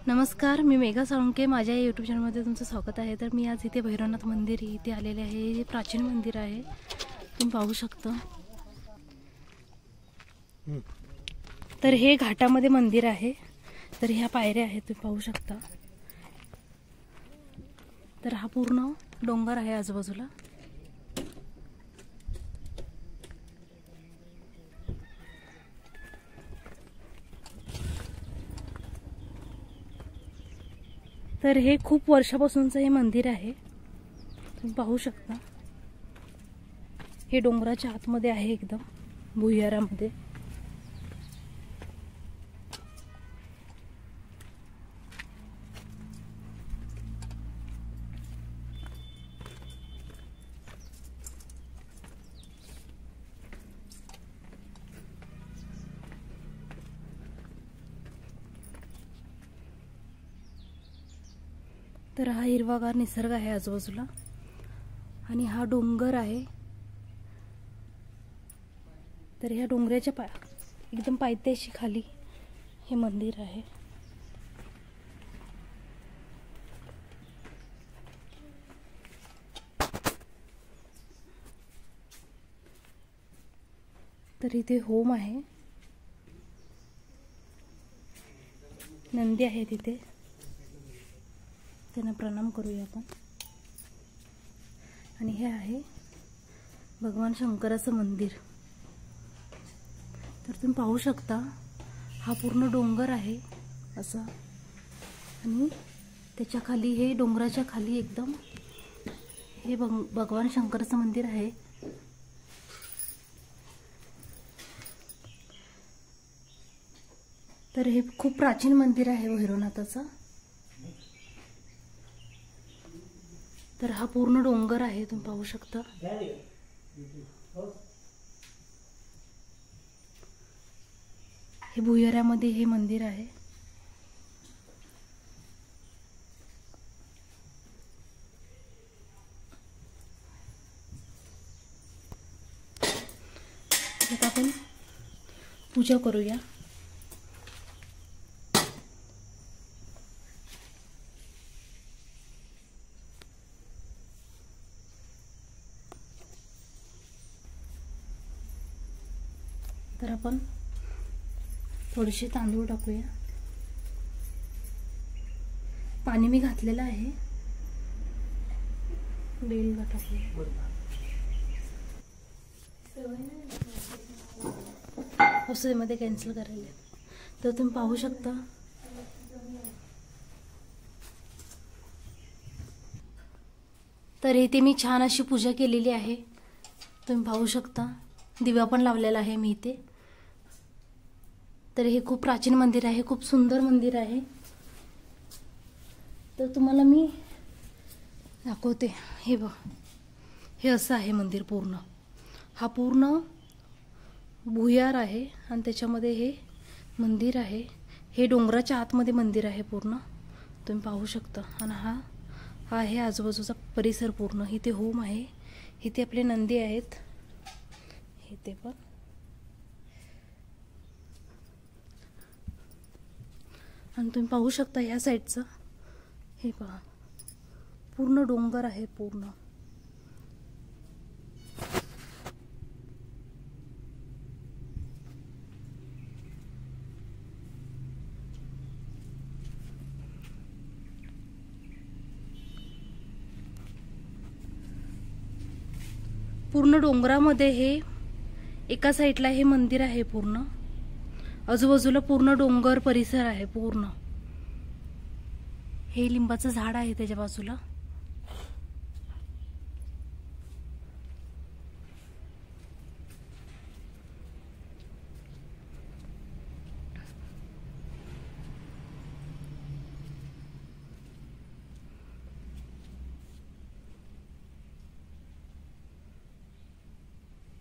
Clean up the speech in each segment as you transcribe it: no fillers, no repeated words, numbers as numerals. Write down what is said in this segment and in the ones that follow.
नमस्कार, मी मेघा साळुंके. माझ्या यूट्यूब चॅनलमध्ये तुमचं स्वागत आहे. तर मी आज इथे भैरवनाथ मंदिर इथे आलेले आहे. हे प्राचीन मंदिर आहे, तुम्ही पाहू शकता. तर हे घाटामध्ये मंदिर आहे. तर ह्या पायऱ्या आहेत, तुम्ही पाहू शकता. तर हा पूर्ण डोंगर आहे आजूबाजूला. तर हे खूप वर्षापासूनचं हे मंदिर आहे, तुम्ही पाहू शकता. हे डोंगराच्या आतमध्ये आहे, एकदम भुयारामध्ये. तर हा हिरवागार निसर्ग आहे आजूबाजूला आणि हा डोंगर आहे. तर ह्या डोंगराच्या एकदम पायथ्याशी खाली हे मंदिर आहे. तर इथे होम आहे, नंदी आहे तिथे, त्यांना प्रणाम करूया आपण. आणि हे आहे भगवान शंकराचं मंदिर. तर तुम्ही पाहू शकता, हा पूर्ण डोंगर आहे असा, आणि त्याच्या खाली हे डोंगराच्या खाली एकदम हे भगवान शंकराचं मंदिर आहे. तर हे खूप प्राचीन मंदिर आहे भैरवनाथाचं. तर हा पूर्ण डोंगर आहे, तुम्ही पाहू शकता. हे भुयारामध्ये हे मंदिर आहे. आता आपण पूजा करूया. तर आपण थोडेसे तांदूळ टाकूया. पाणी मी घातलेलं आहे. बेल टाकूया. मध्ये कॅन्सल करायला. तर तुम्ही पाहू शकता, तर इथे मी छान अशी पूजा केलेली आहे, तुम्ही पाहू शकता. दिवा पण लावलेला आहे मी इथे. तर हे खूप प्राचीन मंदिर आहे, खूप सुंदर मंदिर आहे. तर तुम्हाला मी दाखवते. हे बघ, हे असं आहे मंदिर पूर्ण. हा पूर्ण भुयार आहे आणि त्याच्यामध्ये हे मंदिर आहे. हे डोंगराच्या आतमध्ये मंदिर आहे पूर्ण, तुम्ही पाहू शकता. आणि हा आहे आजूबाजूचा परिसर पूर्ण. इथे होम आहे, इथे आपले नंदी आहेत, इथे पण. आणि तुम्ही पाहू शकता ह्या साईडचं, हे पहा, पूर्ण डोंगर आहे पूर्ण. पूर्ण डोंगरामध्ये हे एका साईडला हे मंदिर आहे पूर्ण. आजूबाजूला पूर्ण डोंगर परिसर आहे पूर्ण. हे लिंबाचं झाड आहे त्याच्या बाजूला.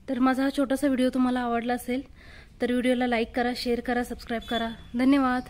तर माझा हा छोटासा व्हिडिओ तुम्हाला आवडला असेल तर व्हिडिओला लाईक करा, शेअर करा, सबस्क्राईब करा. धन्यवाद.